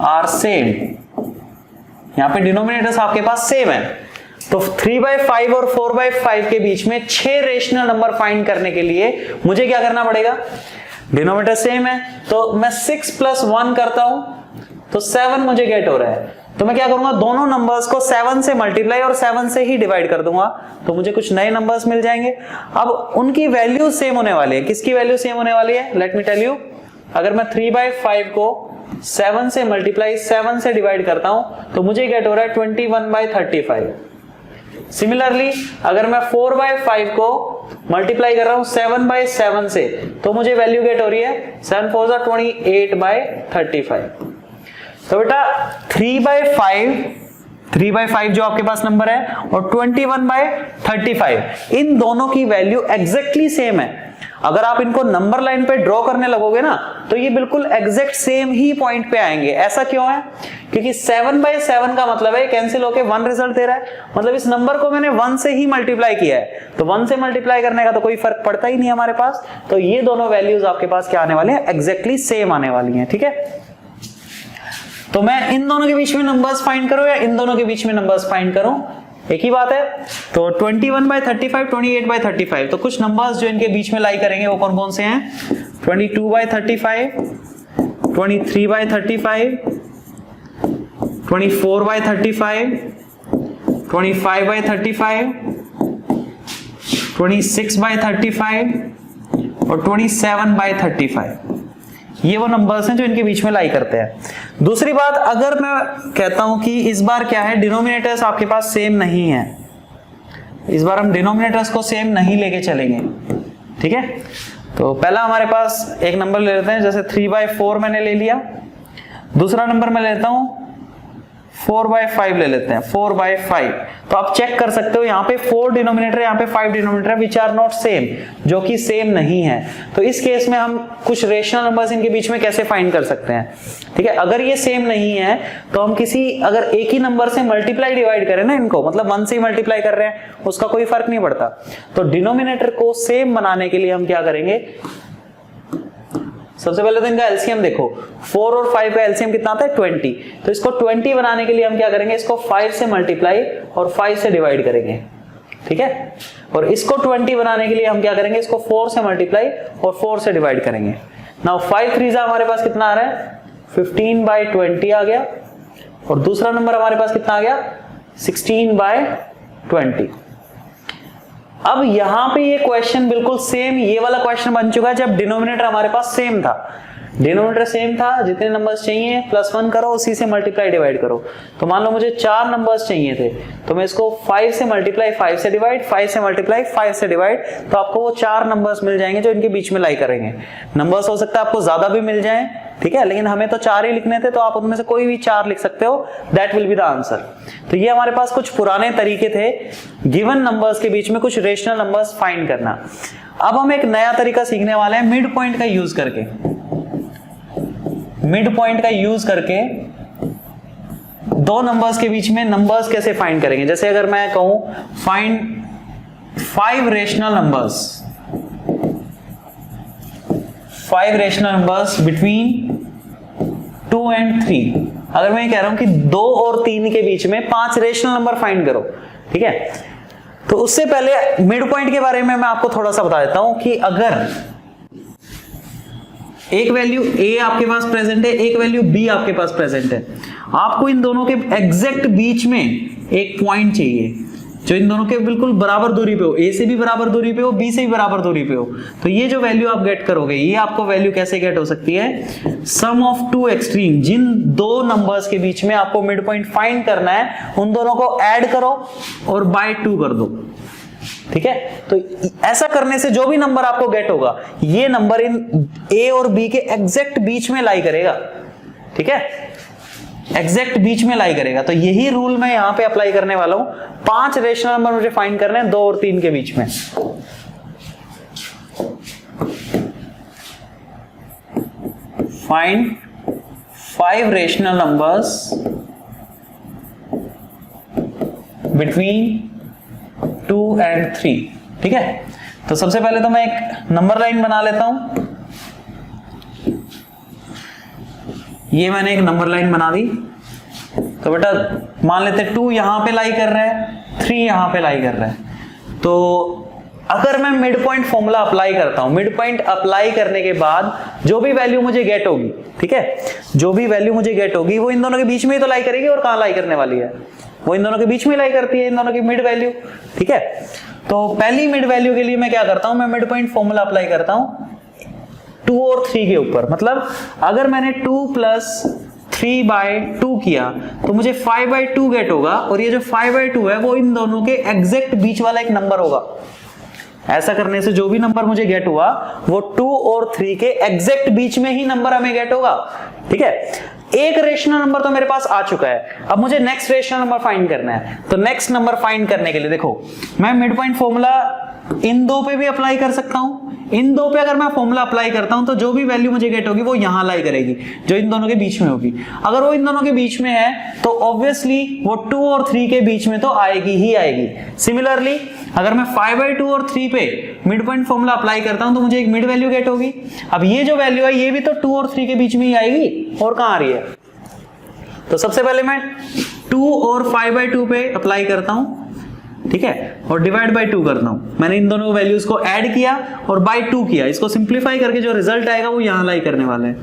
आर सेम, यहां पे डिनोमिनेटर्स आपके पास सेम है, तो 3/5 और 4/5 के बीच में 6 रेशनल नंबर फाइंड करने के लिए मुझे क्या करना पड़ेगा, डिनोमिनेटर सेम है तो मैं 6 + 1 करता हूं तो 7 मुझे गेट हो रहा है। तो मैं क्या करूंगा, दोनों नंबर्स को 7 से मल्टीप्लाई और 7 से ही डिवाइड कर दूंगा, तो मुझे कुछ नए नंबर्स मिल जाएंगे। अब उनकी वैल्यू सेम होने वाली है। किसकी वैल्यू सेम होने वाली है, लेट मी टेल यू। अगर मैं 3/5 को 7 से मल्टीप्लाई 7 से डिवाइड करता हूं तो मुझे गेट हो रहा है 21/35। सिमिलरली अगर मैं 4/5 को मल्टीप्लाई कर रहा हूं 7/7 से तो मुझे वैल्यू गेट हो रही है 7 4 28/35। तो बेटा 3/5 जो आपके पास नंबर है और 21/35 इन दोनों की वैल्यू एग्जैक्टली सेम है। अगर आप इनको नंबर लाइन पे ड्रॉ करने लगोगे ना तो ये बिल्कुल एग्जैक्ट सेम ही पॉइंट पे आएंगे। ऐसा क्यों है, क्योंकि 7/7 का मतलब है कैंसिल होके 1 रिजल्ट दे रहा है, मतलब इस नंबर को मैंने 1 से ही मल्टीप्लाई किया है, तो 1 से मल्टीप्लाई करने का तो कोई फर्क पड़ता ही नहीं हमारे पास। तो ये दोनों वैल्यूज आपके पास क्या आने वाले हैं, एग्जैक्टली सेम आने वाली हैं। ठीक है, तो मैं इन दोनों के बीच में नंबर्स फाइंड करूं या इन दोनों के बीच में नंबर्स फाइंड करूं, एक ही बात है। तो 21/35, 28/35, तो कुछ नंबर्स जो इनके बीच में लाई करेंगे वो कौन कौन से हैं, 22/35, 23/35, 24/35, 25/35, 26/35 और 27/35। ये वो नंबर्स हैं जो इनके बीच में लाई करते हैं। दूसरी बात, अगर मैं कहता हूं कि इस बार क्या है, डिनोमिनेटर्स आपके पास सेम नहीं है, इस बार हम डिनोमिनेटर्स को सेम नहीं लेके चलेंगे। ठीक है, तो पहला हमारे पास एक नंबर ले लेते हैं, जैसे 3/4 मैंने ले लिया, दूसरा नंबर मैं लेता हूं 4/5 ले लेते हैं, 4/5। तो आप चेक कर सकते हो यहाँ पे 4 डिनोमिनेटर, यहाँ पे 5 denominator which are not same, जो कि सेम नहीं है। तो इस केस में हम कुछ रेशनल नंबर्स इनके बीच में कैसे फाइंड कर सकते हैं। ठीक है, अगर ये सेम नहीं है तो हम अगर एक ही नंबर से मल्टीप्लाई डिवाइड करें ना इनको, मतलब 1 से ही मल्टीप्लाई कर रहे हैं, उसका कोई फर्क नहीं पड़ता। तो डिनोमिनेटर को सेम बनाने के लिए हम क्या करेंगे, सबसे पहले तो इनका एलसीएम देखो, 4 और 5 का एलसीएम कितना आता है, 20। तो इसको 20 बनाने के लिए हम क्या करेंगे, इसको 5 से मल्टीप्लाई और 5 से डिवाइड करेंगे। ठीक है, और इसको 20 बनाने के लिए हम क्या करेंगे, इसको 4 से मल्टीप्लाई और 4 से डिवाइड करेंगे। नाउ 5 3 हमारे पास कितना आ रहा है 15/20 आ गया, और दूसरा नंबर हमारे पास कितना आ गया 16/20। अब यहां पे ये क्वेश्चन बिल्कुल सेम ये वाला क्वेश्चन बन चुका है जब डिनोमिनेटर हमारे पास सेम था। डिनोमिनेटर सेम था, जितने नंबर्स चाहिए +1 करो, उसी से मल्टीप्लाई डिवाइड करो। तो मान लो मुझे 4 नंबर्स चाहिए थे, तो मैं इसको 5 से मल्टीप्लाई 5 से डिवाइड, 5 से मल्टीप्लाई 5 से डिवाइड, तो आपको वो 4 नंबर्स मिल जाएंगे जो इनके बीच में लाई करेंगे। नंबर्स हो सकता है आपको ज्यादा भी मिल जाए, ठीक है, लेकिन हमें तो 4 ही लिखने थे, तो आप उनमें से कोई भी 4 लिख सकते हो, that will be the answer. तो ये हमारे पास कुछ पुराने तरीके थे गिवन नंबर्स के बीच में कुछ रेशनल नंबर्स फाइंड करना। अब हम एक नया तरीका सीखने वाले हैं मिड पॉइंट का यूज करके। मिड पॉइंट का यूज करके दो नंबर्स के बीच में नंबर्स कैसे फाइंड करेंगे। जैसे अगर मैं कहूं find 5 rational numbers, 5 rational numbers between 2 and 3। अगर मैं कह रहा हूं कि 2 और 3 के बीच में 5 रेशनल नंबर फाइंड करो, ठीक है, तो उससे पहले मिड पॉइंट के बारे में मैं आपको थोड़ा सा बता देता हूं कि अगर एक वैल्यू A आपके पास प्रेजेंट है, एक वैल्यू B आपके पास प्रेजेंट है, आपको इन दोनों के एग्जैक्ट बीच में एक पॉइंट चाहिए जो इन दोनों के बिल्कुल बराबर दूरी पे हो, A से भी बराबर दूरी पे हो, B से भी बराबर दूरी पे हो। तो ये जो वैल्यू आप गेट करोगे, ये आपको वैल्यू कैसे गेट हो सकती है, सम ऑफ 2 एक्सट्रीम। जिन दो नंबर्स के बीच में आपको मिड पॉइंट फाइंड करना है, उन दोनों को ऐड करो और बाय 2 कर दो, ठीक है। तो ऐसा करने से जो भी नंबर आपको गेट होगा, ये नंबर इन A और B के एग्जैक्ट बीच में लाई करेगा, ठीक है, एग्जैक्ट बीच में लाई करेगा। तो यही रूल मैं यहां पे अप्लाई करने वाला हूं। 5 रेशनल नंबर मुझे फाइंड करने हैं 2 और 3 के बीच में। Find 5 rational numbers between 2 and 3, ठीक है। तो सबसे पहले तो मैं एक नंबर लाइन बना लेता हूं। ये मैंने एक नंबर लाइन बना दी। तो बेटा मान लेते 2 यहां पे लाई कर रहा है, 3 यहां पे लाई कर रहा है। तो अगर मैं मिड पॉइंट फॉर्मूला अप्लाई करता हूं, मिड पॉइंट अप्लाई करने के बाद जो भी वैल्यू मुझे गेट होगी, ठीक है, जो भी वैल्यू मुझे गेट होगी वो इन दोनों के बीच में ही तो लाई करेगी। और कहां लाई करने वाली है, वो इन दोनों के बीच में लाई करती है, इन दोनों की मिड वैल्यू, ठीक है। तो पहली मिड वैल्यू के लिए मैं क्या करता हूं, मैं मिड पॉइंट फॉर्मूला अप्लाई करता हूं 2 और 3 के ऊपर। मतलब अगर मैंने 2 + 3/2 किया तो मुझे 5/2 गेट होगा, और ये जो 5/2 है वो इन दोनों के एग्जैक्ट बीच वाला एक नंबर होगा। ऐसा करने से जो भी नंबर मुझे गेट हुआ वो 2 और 3 के एग्जैक्ट बीच में ही नंबर हमें गेट होगा, ठीक है। एक रेशनल नंबर तो मेरे पास आ चुका है, अब मुझे नेक्स्ट रेशनल नंबर फाइंड करना है। तो नेक्स्ट नंबर फाइंड करने के लिए देखो, मैं मिड पॉइंट फॉर्मूला इन 2 पे भी अप्लाई कर सकता हूं। इन 2 पे अगर मैं फॉर्मूला अप्लाई करता हूं तो जो भी वैल्यू मुझे गेट होगी वो यहां लाई करेगी, जो इन दोनों के बीच में होगी। अगर वो इन दोनों के बीच में है तो ऑब्वियसली वो 2 और 3 के बीच में तो आएगी ही आएगी। सिमिलरली अगर मैं 5/2 और 3 पे मिड पॉइंट फॉर्मूला अप्लाई करता हूं तो मुझे एक मिड वैल्यू गेट होगी। अब ये जो वैल्यू है ये भी तो 2 और 3 के बीच में ही आएगी, और कहां आ रही है। तो सबसे पहले मैं 2 और 5/2 पे अप्लाई करता हूं, ठीक है, और डिवाइड बाय 2 करता हूं। मैंने इन दोनों वैल्यूज को ऐड किया और बाय 2 किया। इसको सिंप्लीफाई करके जो रिजल्ट आएगा वो यहां लाई करने वाला है,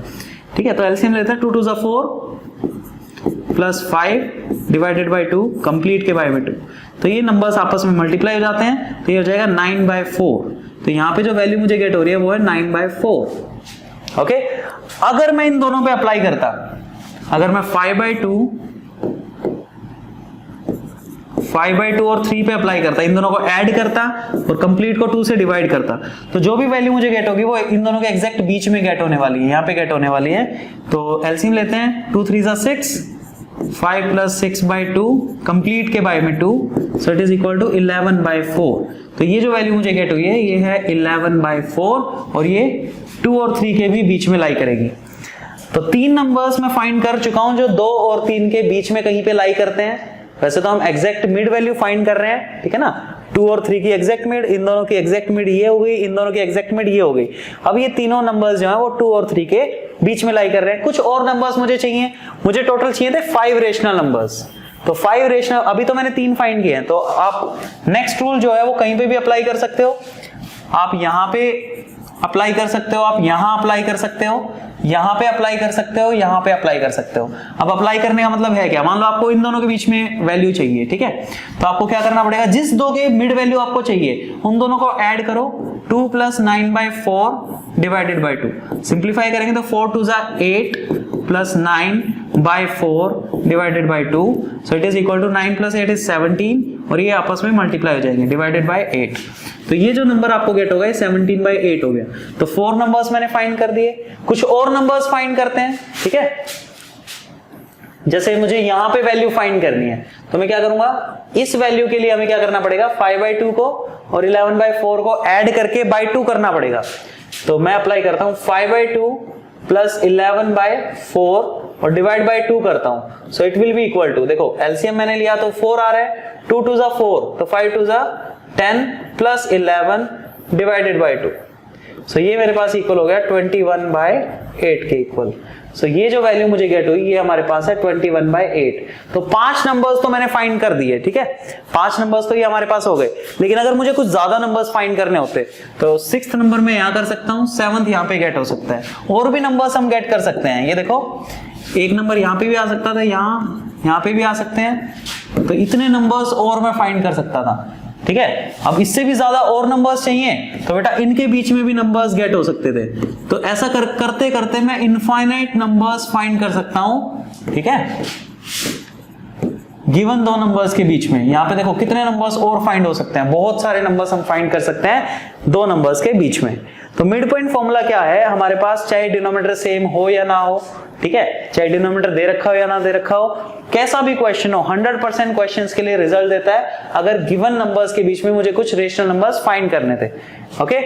ठीक है। तो एलसीएम लेते हैं 2 2 4 प्लस 5 डिवाइडेड बाय 2 कंप्लीट के बाय में 2। तो ये नंबर्स आपस में मल्टीप्लाई हो जाते हैं, तो ये हो जाएगा 9/4। तो यहां पे जो वैल्यू मुझे गेट हो रही है वो है 9/4, ओके। अगर मैं इन दोनों पे अप्लाई करता, अगर मैं 5/2 और 3 पे अप्लाई करता, इन दोनों को ऐड करता और कंप्लीट को 2 से डिवाइड करता, तो जो भी वैल्यू मुझे गेट होगी वो इन दोनों के एग्जैक्ट बीच में गेट होने वाली है, यहाँ पे गेट होने वाली है। तो एलसीएम लेते हैं 2 3 6, 5 + 6/2 कंप्लीट के बाय में 2, so it is equal to 11/4। तो ये जो वैल्यू मुझे गेट हुई है ये है 11/4, और ये 2 और 3 के भी बीच में लाई करेगी। तो 3 नंबर्स मैं फाइंड कर चुका हूं जो 2 और 3 के बीच में कहीं पे लाई करते हैं। वैसे तो हम एग्जैक्ट मिड वैल्यू फाइंड कर रहे हैं, ठीक है ना, 2 और 3 की एग्जैक्ट मिड, इन दोनों की एग्जैक्ट मिड ये हो गई, इन दोनों की एग्जैक्ट मिड ये हो गई। अब ये तीनों नंबर्स जो है वो 2 और 3 के बीच में लाई कर रहे हैं। कुछ और नंबर्स मुझे चाहिए, मुझे टोटल चाहिए थे 5 रेशनल नंबर्स। तो 5 रेशनल, अभी तो मैंने 3 फाइंड किए हैं। तो आप नेक्स्ट रूल जो है वो कहीं पे भी अप्लाई कर सकते हो। आप यहां पे अप्लाई कर सकते हो, आप यहां अप्लाई कर सकते हो, यहां पे अप्लाई कर सकते हो, यहां पे अप्लाई कर सकते हो। अब अप्लाई करने का मतलब है क्या, मान लो आपको इन दोनों के बीच में वैल्यू चाहिए, ठीक है, तो आपको क्या करना पड़ेगा, जिस दो के मिड वैल्यू आपको चाहिए उन दोनों को ऐड करो, 2 + 9/4 डिवाइडेड बाय 2। सिंप्लीफाई करेंगे तो 4 2 8 + 9/4 divided by 2, so it is equal to 9 + 8 is 17, और ये आपस में मल्टीप्लाई हो जाएंगे, डिवाइडेड बाय 8। तो ये जो नंबर आपको गेट होगा ये 17/8 हो गया। तो 4 नंबर्स मैंने फाइंड कर दिए। कुछ और नंबर्स फाइंड करते हैं, ठीक है। जैसे मुझे यहां पे वैल्यू फाइंड करनी है, तो मैं क्या करूंगा, इस वैल्यू के लिए हमें क्या करना पड़ेगा, 5/2 को और 11/4 को ऐड करके बाय 2 करना पड़ेगा। तो मैं अप्लाई करता हूं 5/2 + 11/4 और डिवाइड बाय 2 करता हूं, so it will be equal to, देखो एलसीएम मैंने लिया तो 4 आ रहा है, 2 2 4, तो 5 2 10 + 11 डिवाइडेड बाय 2, सो ये मेरे पास इक्वल हो गया 21/8 के इक्वल। सो ये जो वैल्यू मुझे गेट हुई ये हमारे पास है 21/8। तो 5 नंबर्स तो मैंने फाइंड कर दिए, ठीक है, 5 नंबर्स तो ये हमारे पास हो गए। लेकिन अगर मुझे कुछ ज्यादा नंबर्स फाइंड करने होते तो 6th नंबर में यहां कर सकता हूं, 7th यहां पे गेट हो सकता है, और भी नंबर्स हम गेट कर सकते हैं। ये देखो एक नंबर यहां पे भी आ सकता था, यहां पे भी आ सकते हैं, तो इतने नंबर्स और मैं फाइंड कर सकता था, ठीक है। अब इससे भी ज्यादा और नंबर्स चाहिए तो बेटा इनके बीच में भी नंबर्स गेट हो सकते थे। तो ऐसा करते करते मैं इनफाइनाइट नंबर्स फाइंड कर सकता हूं, ठीक है, गिवन दो नंबर्स के बीच में। यहां पे देखो कितने नंबर्स और फाइंड हो सकते हैं, बहुत सारे नंबर्स हम फाइंड कर सकते हैं दो नंबर्स के बीच में। तो मिड पॉइंट फॉर्मूला क्या है हमारे पास, चाहे डिनोमिनेटर सेम हो या ना हो, ठीक है, चाहे डिनोमिनेटर दे रखा हो या ना दे रखा हो, कैसा भी क्वेश्चन हो, 100% क्वेश्चंस के लिए रिजल्ट देता है अगर गिवन नंबर्स के बीच में मुझे कुछ रेशनल नंबर्स फाइंड करने थे। ओके,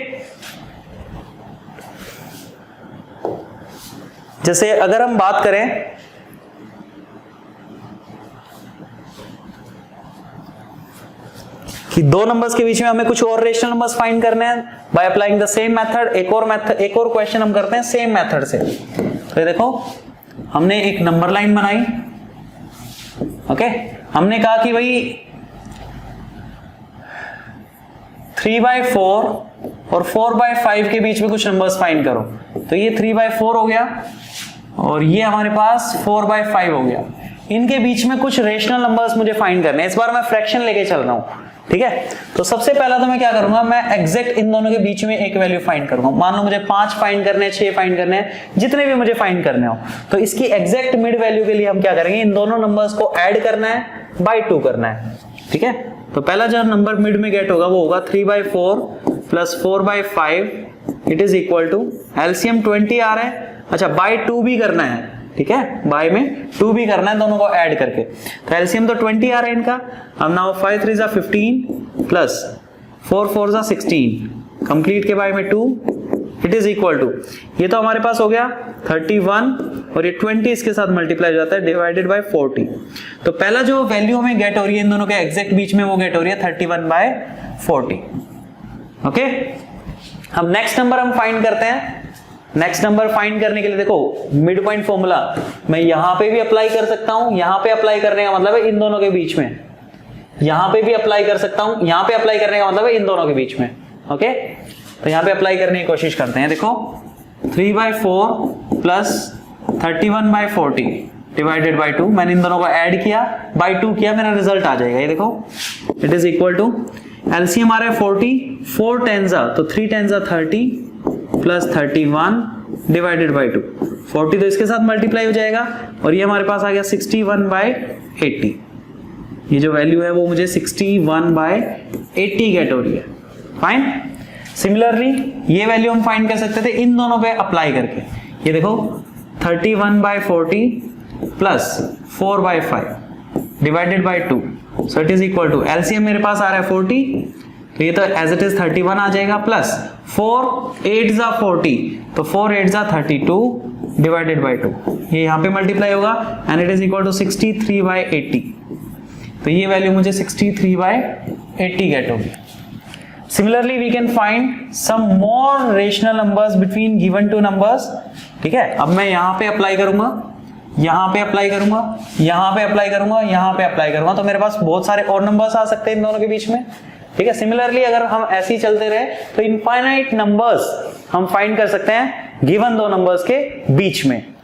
जैसे अगर हम बात करें कि दो नंबर्स के बीच में हमें कुछ और रेशनल नंबर्स फाइंड करने हैं by applying the same method, एक और क्वेश्चन हम करते हैं सेम मेथड से। तो ये देखो हमने एक नंबर लाइन बनाई, ओके, हमने कहा कि भाई 3/4 और 4/5 के बीच में कुछ नंबर्स फाइंड करो। तो ये 3/4 हो गया और ये हमारे पास 4/5 हो गया। इनके बीच में कुछ रेशनल नंबर्स मुझे फाइंड करने हैं। इस बार मैं फ्रैक्शन लेके चल रहा हूं, ठीक है। तो सबसे पहला तो मैं क्या करूंगा, मैं एग्जैक्ट इन दोनों के बीच में एक वैल्यू फाइंड करूंगा। मान लो मुझे 5 फाइंड करने हैं, 6 फाइंड करने हैं, जितने भी मुझे फाइंड करने हो, तो इसकी एग्जैक्ट मिड वैल्यू के लिए हम क्या करेंगे, इन दोनों नंबर्स को ऐड करना है, बाय 2 करना है, ठीक है। तो पहला जो नंबर मिड में गेट होगा वो होगा 3/4 + 4/5 it is equal to, LCM 20 आ रहा है, अच्छा बाय 2 भी करना है, ठीक है, बाय में 2 भी करना है, दोनों को ऐड करके। तो एलसीएम तो 20 आ रहा है इनका। अब नाउ 5 3 15 प्लस 4 4 16 कंप्लीट के बाय में 2 इट इज इक्वल टू, ये तो हमारे पास हो गया 31 और ये 20 इसके साथ मल्टीप्लाई हो जाता है, डिवाइडेड बाय 40। तो पहला जो वैल्यू हमें गेट हो रही है इन दोनों के एग्जैक्ट बीच में वो गेट हो रही है 31/40। ओके, अब नेक्स्ट नंबर हम फाइंड करते हैं। नेक्स्ट नंबर फाइंड करने के लिए देखो मिड पॉइंट फॉर्मूला मैं यहां पे भी अप्लाई कर सकता हूं, यहां पे अप्लाई करने का मतलब है इन दोनों के बीच में, यहां पे भी अप्लाई कर सकता हूं, यहां पे अप्लाई करने का मतलब है इन दोनों के बीच में। ओके, तो यहां पे अप्लाई करने की कोशिश करते हैं। देखो 3/4 + 31/40 डिवाइडेड बाय 2, मैंने इन दोनों को ऐड किया, बाय 2 किया, मेरा रिजल्ट आ जाएगा। ये देखो it is equal to, LCM आ रहा है 40, 4 10 तो 3 10 30 प्लस 31 डिवाइडेड बाय 2, 40 तो इसके साथ मल्टीप्लाई हो जाएगा और ये हमारे पास आ गया 61/80। ये जो वैल्यू है वो मुझे 61/80 गेट हो रही है। फाइन, सिमिलरली ये वैल्यू हम फाइंड कर सकते थे इन दोनों पे अप्लाई करके। ये देखो 31/40 plus 4/5 divided by 2, so it is equal to, LCM मेरे पास आ रहा है 40, तो ये तो एज इट इज 31 आ जाएगा, प्लस 4 8 40, तो 4 8 32 डिवाइडेड बाय 2, ये यहाँ पे मल्टीप्लाई होगा and it is equal to 63/80। तो ये वैल्यू मुझे 63/80 गेट होगी। Similarly we can find some more rational numbers between given two numbers, ठीक है। अब मैं यहाँ पे अप्लाई करूंगा, यहाँ पे अप्लाई करूंगा, यहाँ पे अप्लाई करूंगा, यहाँ पे अप्लाई करूंगा, तो मेरे पास बहुत सारे और नंबर्स आ सकते हैं इन दोनों के बीच में, ठीक है। सिमिलरली अगर हम ऐसे ही चलते रहे तो इनफाइनाइट नंबर्स हम फाइंड कर सकते हैं गिवन दो नंबर्स के बीच में।